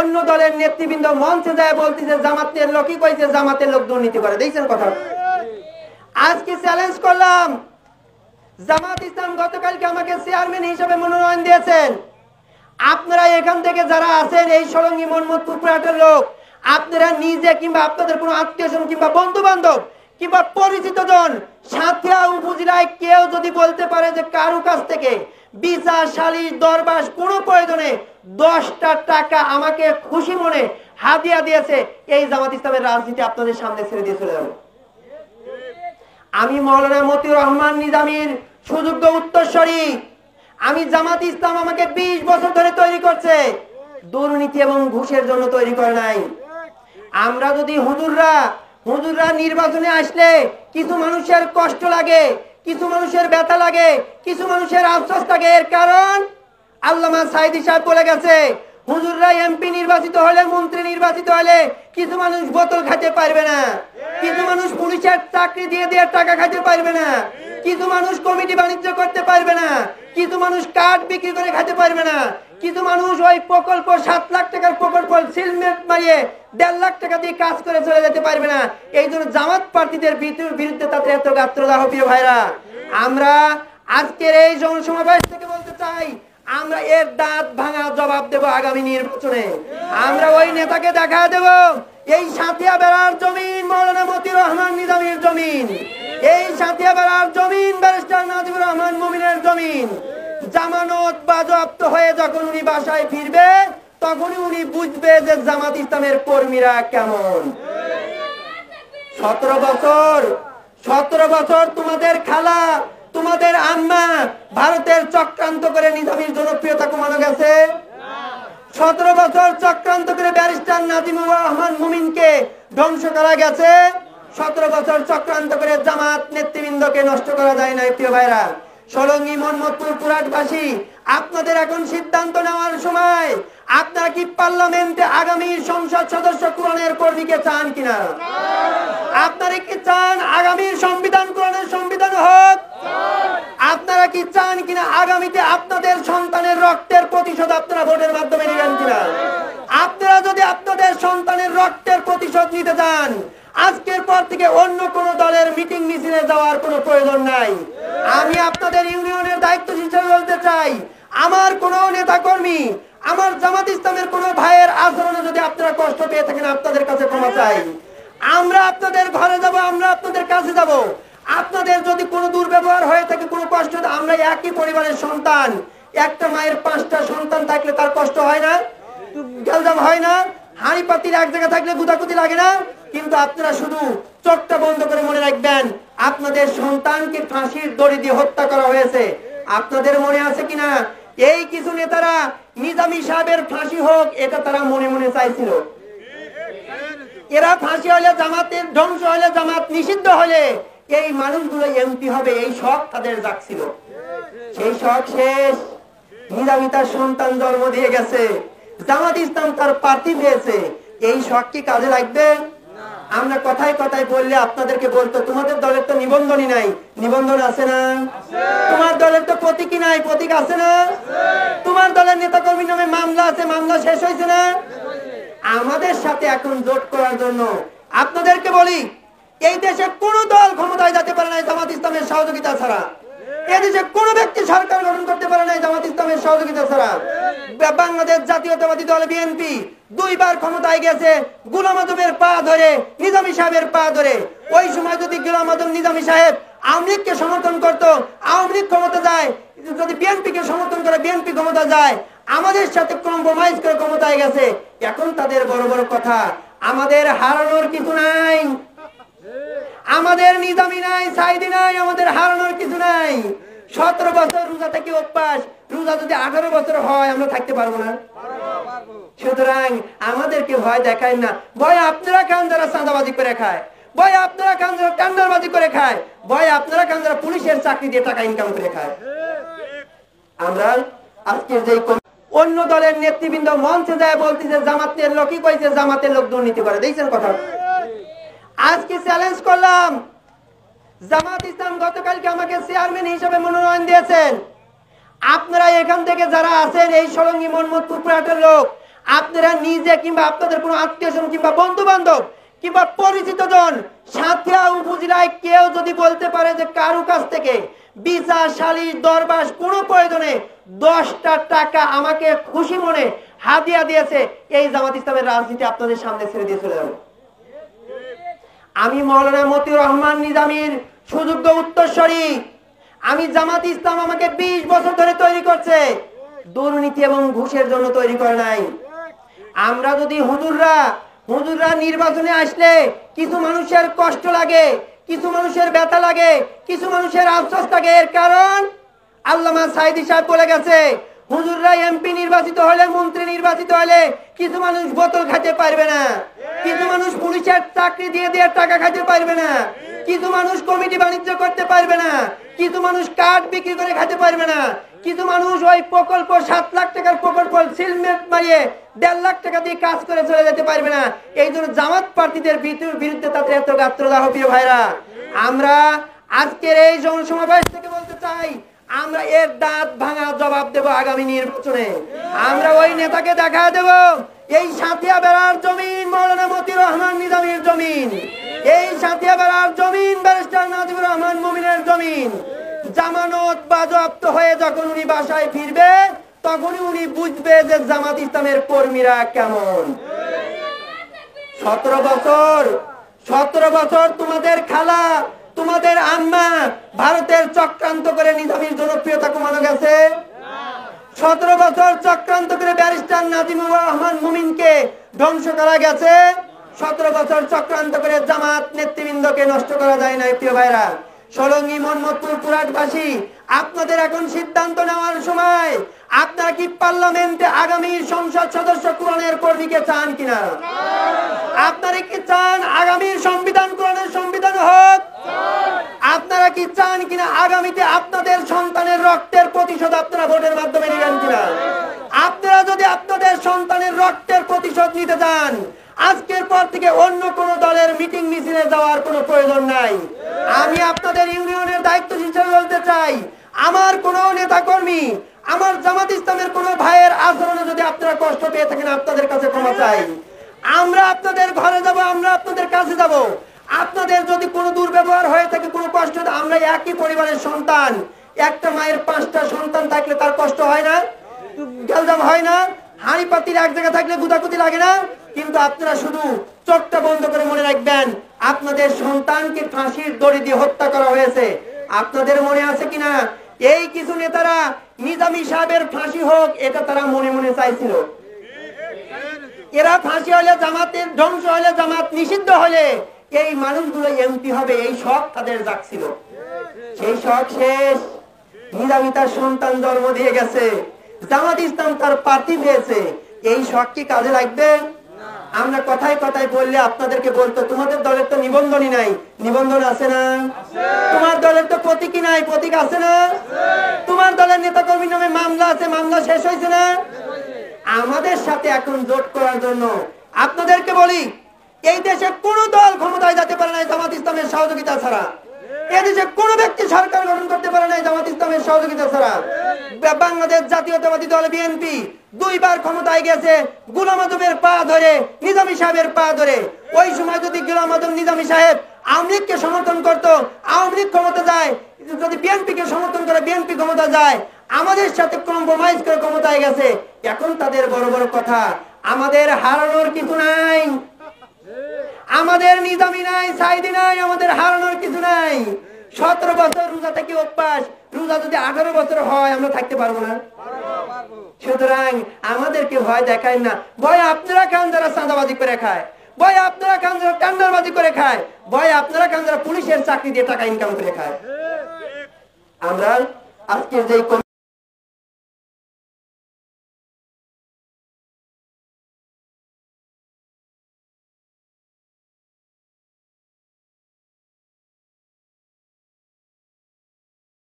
অন্য দলের নেতৃবৃন্দ মঞ্চে যায় বলতেছে জামাতের লোকই কইছে জামাতের লোক দুর্নীতি করে। দেখছেন কথা। আজকে চ্যালেঞ্জ করলাম, জামাত ইসলাম গতকালকে আমাকে চেয়ারম্যান হিসেবে মনোনয়ন দিয়েছেন। আপনারা এখান থেকে যারা আছেন এই সরঙ্গী মোহাম্মদপুর পুরাটের লোক, আপনারা নিজে কিংবা আপনাদের কোনো আত্মীয়স্বজন কিংবা বন্ধু বান্ধব কিংবা পরিচিত জন সাথিয়া উপজেলায় কেউ যদি বলতে পারে যে কারো কাছ থেকে বিচার সালিশ দরবার কোনো প্রয়োজনে 10টা টাকা আমাকে খুশি মনে হাদিয়া দিয়েছে, এই জামাত ইসলামের রাজনীতি আপনাদের সামনে ছেড়ে দিয়ে চলে যাবে। আমি মাওলানা মতিউর রহমান নিজামীর সুযোগ্য উত্তরসূরি। আমি জামাত ইসলাম আমাকে 20 বছর ধরে তৈরি করছে, দুর্নীতি এবং ঘুষের জন্য তৈরি করে নাই। আমরা যদি হুজুররা নির্বাচনে আসলে কিছু মানুষের কষ্ট লাগে, কিছু মানুষের ব্যথা লাগে, কিছু মানুষের আফসোস থাকে, এর কারণ আল্লামা সাইদি সাহেব বলে গেছে, হুজুররা এমপি নির্বাচিত হলে, মন্ত্রী নির্বাচিত হলে কিছু মানুষ বোতল খেতে পারবে না, কিছু মানুষ পুলিশের চাকরি দিয়ে দিয়ে টাকা খেতে পারবে না, কিছু মানুষ কমিটি বাণিজ্য করতে পারবে না, কিছু মানুষ কাঠ বিক্রি করে খেতে পারবে না, কিছু মানুষ ওই প্রকল্প 7 লাখ টাকার প্রকল্প সিলমেট মারিয়ে 1.5 লাখ টাকা দিয়ে কাজ করে চলে যেতে পারবে না। এই জন্য জামাত প্রার্থীদের বিরুদ্ধে তাদের এত গাত্রদাহ। প্রিয় ভাইরা, আমরা আজকের এই জনসমাবেশ থেকে বলতে চাই, আমরা এর দাঁত ভাঙা জবাব দেব আগামী নির্বাচনে। আমরা ওই নেতাকে দেখা দেব, এই সাথিয়া বেড়ার জমিন মাওলানা মতিউর রহমান নিজামীর জমিন, এই সাথিয়া বেড়ার জমিন ব্যারিস্টার নাজিবুর রহমান মুমিনের জমিন। জামানত বাজেয়াপ্ত হয়ে যখন উনি বাসায় ফিরবে তখনই উনি বুঝবে যে জামাত ইসলামের কর্মীরা কেমন। 17 বছর তোমাদের খালা, তোমাদের আম্মা ভারতের চক্রান্ত করে নিজামীর জনপ্রিয়তা কমানো গেছে। 17 বছর চক্রান্ত করে ব্যারিস্টার নাজিমুর রহমান মুমিনকে ধ্বংস করা গেছে। 17 বছর চক্রান্ত করে জামাত নেতৃবৃন্দকে নষ্ট করা যায় না। প্রিয় ভাইরা, সরঙ্গী মোহাম্মদপুর পুরাটবাসী, আপনাদের এখন সিদ্ধান্ত নেওয়ার সময়। আপনারা কি পার্লামেন্টে আগামী সংসদ সদস্য কোরআনের কর্মীকে চান কিনা? আপনারা কি চান আগামী সংবিধান কোরআনের সংবিধান হোক? আপনারা কি চান কিনা আগামীতে আপনাদের সন্তানের রক্তের প্রতিশোধ আপনারা ভোটের মাধ্যমে নেবেন কিনা? আপনারা যদি আপনাদের সন্তানের রক্তের প্রতিশোধ নিতে চান, আজকের পর থেকে অন্য কোন দলের মিটিং মিছিলে যাওয়ার কোনো প্রয়োজন নাই। আমি আপনাদের ইউনিয়নের দায়িত্বশীল হিসেবে বলতে চাই, আমার কোন নেতা কর্মী, আমার জামাত ইসলামের কোন ভাইয়ের আচরণে যদি আপনারা কষ্ট পেয়ে থাকেন, আপনাদের কাছে ক্ষমা চাই। আমরা আপনাদের ঘরে যাব, আমরা আপনাদের কাছে যাব। আপনাদের যদি কোনো দুর্ব্যবহার হয়ে থাকে, কোনো কষ্ট, আমরা একই পরিবারের সন্তান। একটা মায়ের 5টা সন্তান থাকলে তার কষ্ট হয় না, গেলজাম হয় না, হাঁড়ি পাতির এক জায়গায় থাকলে গুদাগুদি লাগে না। কিন্তু আপনারা শুধু চোখটা বন্ধ করে মনে রাখবেন, আপনাদের সন্তানকে ফাঁসির দড়ি দিয়ে হত্যা করা হয়েছে। আপনাদের মনে আছে কিনা এই কিছু নেতারা নিজামী সাহেবের ফাঁসি হোক, এটা তারা মনে মনে চাইছিল। এরা ফাঁসি হলে, জামাতের ধ্বংস হলে, জামাত নিষিদ্ধ হলে এই মানুষগুলো এমপি হবে, এই শখ তাদের জাগছিল। সেই শখ শেষ। নিজামী তার সন্তান জন্ম দিয়ে গেছে, জামাত ইসলাম তার প্রার্থী পেয়েছে। এই শখ কি কাজে লাগবে? আমরা কথায় কথায় বললে আপনাদেরকে বলতো, তোমাদের দলের তো নিবন্ধনই নাই। নিবন্ধন আছে না? তোমার দলের তো প্রতীকই নাই, প্রতীক আছে না? তোমার দলের নেতাকর্মীর নামে মামলা আছে, মামলা শেষ হয়েছে না? আমাদের সাথে এখন জোট করার জন্য আপনাদেরকে বলি, এই দেশে কোন দল ক্ষমতায় যেতে পারে না জামাত ইসলামের সহযোগিতা ছাড়া। এদেশে কোন ব্যক্তি সরকার গঠন করতে পারে না জামাত ইসলামের সহযোগিতা ছাড়া। বাংলাদেশ জাতীয়তাবাদী দল বিএনপি 2 বার ক্ষমতায় গেছে গোলাম আজমের পা ধরে, নিজামী সাহেবের পা ধরে। ওই সময় যদি গোলাম আজম নিজামী সাহেব আওয়ামী লীগকে সমর্থন করতো, আওয়ামী লীগ ক্ষমতা যায়। যদি বিএনপিকে সমর্থন করে, বিএনপি ক্ষমতা যায়। আমাদের সাথে কম্প্রোমাইজ করে ক্ষমতায় গেছে। এখন তাদের বড় বড় কথা। আমাদের হারানোর কিছু নাই, আমাদের নিজামী নাই, সাইদি নাই, আমাদের হারানোর কিছু নাই। 17 বছর রোজা থেকে অভ্যাস, রোজা যদি 18 বছর হয় আমরা থাকতে পারবো না। সুতরাং আমাদেরকে ভয় দেখায় না। ভয় আপনারা খান যারা চাঁদাবাজি করে খায়, ভয় আপনারা খান যারা টেন্ডারবাজি করে খায়, ভয় আপনারা খান যারা পুলিশের চাকরি দিয়ে টাকা ইনকাম করে খায়। আমরা আজকের যে অন্য দলের নেতৃবৃন্দ মঞ্চে যায় বলতেছে জামাতের লোকই কইছে জামাতের লোক দুর্নীতি করে। দেখছেন কথা। আজকে চ্যালেঞ্জ করলাম, জামাত ইসলাম গতকালকে আমাকে চেয়ারম্যান হিসেবে মনোনয়ন দিয়েছেন। আপনারা এখান থেকে যারা আছেন এই সরঙ্গী মোহাম্মদপুর পুরাটের লোক, আপনারা নিজে কিংবা আপনাদের কোনো আত্মীয়স্বজন কিংবা বন্ধু বান্ধব কিংবা পরিচিত জন সাথিয়া উপজেলায় কেউ যদি বলতে পারে যে কারো কাছ থেকে বিচার সালিশ দরবাস কোনো প্রয়োজনে 10টা টাকা আমাকে খুশি মনে হাদিয়া দিয়েছে, এই জামাত ইসলামের রাজনীতি আপনাদের সামনে ছেড়ে দিয়ে চলে যাবে। আমি মাওলানা মতিউর রহমান নিজামীর সুযোগ্য উত্তরসূরি। আমি জামাত ইসলাম আমাকে 20 বছর ধরে তৈরি করছে, দুর্নীতি এবং ঘুষের জন্য তৈরি করে নাই। আমরা যদি হুজুররা নির্বাচনে আসলে কিছু মানুষের কষ্ট লাগে, কিছু মানুষের ব্যথা লাগে, কিছু মানুষের আফসোস লাগে, এর কারণ আল্লামা সাঈদী সাহেব বলে গেছে, হুজুররা এমপি নির্বাচিত হলে, মন্ত্রী নির্বাচিত হলে কিছু মানুষ বোতল খেতে পারবে না, কিছু মানুষ পুলিশের চাকরি দিয়ে দিয়ে টাকা খেতে পারবে না, কিছু মানুষ কমিটি বাণিজ্য করতে পারবে না, কিছু মানুষ কাঠ বিক্রি করে খেতে পারবে না, কিছু মানুষ ওই প্রকল্প 7 লাখ টাকার প্রকল্প সিলমেট মারিয়ে 1.5 লাখ টাকা দিয়ে কাজ করে চলে যেতে পারবে না। এই জন্য জামাত প্রার্থীদের বিরুদ্ধে তাদের এত গাত্রদাহ। প্রিয় ভাইরা, আমরা আজকের এই জনসমাবেশ থেকে বলতে চাই, আমরা এর দাঁত ভাঙা জবাব দেব আগামী নির্বাচনে। আমরা ওই নেতাকে দেখা দেব, এই সাথিয়া বেড়ার জমিন মাওলানা মতিউর রহমান নিজামীর জমিন, এই সাথিয়া বেড়ার জমিন ব্যারিস্টার নাজিবুর রহমান মুমিনের জমিন। জামানত বাজেয়াপ্ত হয়ে যখন উনি বাসায় ফিরবে, তখনই উনি বুঝবে যে জামাত ইসলামের কর্মীরা কেমন। 17 বছর তোমাদের খালা, তোমাদের আম্মা ভারতের চক্রান্ত করে নিজামীর জনপ্রিয়তা কমানো গেছে। 17 বছর চক্রান্ত করে ব্যারিস্টার নাজিমুর রহমান মুমিনকে ধ্বংস করা গেছে। 17 বছর চক্রান্ত করে জামাত নেতৃবৃন্দকে নষ্ট করা যায় না। প্রিয় ভাইরা, সোলঙ্গী, মোহাম্মদপুর, পুরাটবাসী, আপনাদের এখন সিদ্ধান্ত নেওয়ার সময়। আপনারা কি পার্লামেন্টে আগামী সংসদ সদস্য কোরআনের কর্মীকে চান কিনা? আপনারা কি চান আগামীর সংবিধান কোরআনের সংবিধান হোক? আপনারা কি চান কিনা আগামীতে আপনাদের সন্তানের রক্তের প্রতিশোধ আপনারা ভোটের মাধ্যমে নেবেন কিনা? আপনারা যদি আপনাদের সন্তানের রক্তের প্রতিশোধ নিতে চান, আজকের পর থেকে অন্য কোন দলের মিটিং মিছিলে যাওয়ার কোনো প্রয়োজন নাই। আমি আপনাদের ইউনিয়নের দায়িত্বশীল হিসেবে বলতে চাই, আমার কোন নেতা কর্মী, আমার জামাত ইসলামের কোন ভাইয়ের আচরণে যদি আপনারা কষ্ট পেয়ে থাকেন, আপনাদের কাছে ক্ষমা চাই। আমরা আপনাদের ঘরে যাব, আমরা আপনাদের কাছে যাব। আপনাদের যদি কোনো দুর্ব্যবহার হয়ে থাকে, কোনো কষ্ট, আমরা একই পরিবারের সন্তান। একটা মায়ের 5টা সন্তান থাকলে তার কষ্ট হয় না, গেলজাম হয় না, হাঁড়ি পাতির এক জায়গায় থাকলে গুদাগুদি লাগে না। কিন্তু আপনারা শুধু চোখটা বন্ধ করে মনে রাখবেন, আপনাদের সন্তানকে ফাঁসির দড়ি দিয়ে হত্যা করা হয়েছে। আপনাদের মনে আছে কিনা, এই কিছু নেতারা নিজামী সাহেবের ফাঁসি হোক, এটা তারা মনে মনে চাইছিল। এরা ফাঁসি হলে, জামাতের ধ্বংস হলে, জামাত নিষিদ্ধ হলে এই মানুষগুলো এমপি হবে, এই শখ তাদের জাগছিল। সেই শখ শেষ। নিজামী তার সন্তান জন্ম দিয়ে গেছে, জামাত ইসলাম তার প্রার্থী পেয়েছে, এই শখ কি কাজে লাগবে? আমরা কথায় কথায় বললে আপনাদেরকে বলতো, তোমাদের দলের তো নিবন্ধনই নাই। নিবন্ধন আছে না? তোমার দলের তো প্রতীকই নাই, প্রতীক আছে না? তোমার দলের নেতাকর্মীর নামে মামলা আছে, মামলা শেষ হয়েছে না? আমাদের সাথে এখন জোট করার জন্য আপনাদেরকে বলি, এই দেশে কোন দল ক্ষমতায় যেতে পারে না জামাত ইসলামের সহযোগিতা ছাড়া। এদেশে কোন ব্যক্তি সরকার গঠন করতে পারে না জামাত ইসলামের সহযোগিতা ছাড়া। বাংলাদেশ জাতীয়তাবাদী দল বিএনপি 2 বার ক্ষমতায় গেছে গোলাম আজমের পা ধরে, নিজামী সাহেবের পা ধরে। ওই সময় যদি গোলাম আজম নিজামী সাহেব আওয়ামী লীগকে সমর্থন করতো, আওয়ামী লীগ ক্ষমতা যায়, যদি বিএনপিকে সমর্থন করে বিএনপি ক্ষমতা যায়। আমাদের সাথে কম্প্রোমাইজ করে ক্ষমতায় গেছে। এখন তাদের বড় বড় কথা। আমাদের হারানোর কিছু নাই, আমাদের নিজামী নাই, সাঈদী নাই, আমাদের হারানোর কিছু নাই। 17 বছর রোজা থেকে অভ্যাস, রোজা যদি 18 বছর হয় আমরা থাকতে পারবো না। সুতরাং আমাদেরকে ভয় দেখায় না। ভয় আপনারা খান যারা চাঁদাবাজি করে খায়, ভয় আপনারা খান যারা টেন্ডারবাজি করে খায়, ভয় আপনারা খান যারা পুলিশের চাকরি দিয়ে টাকা ইনকাম করে খায়। আমরা আজকের যে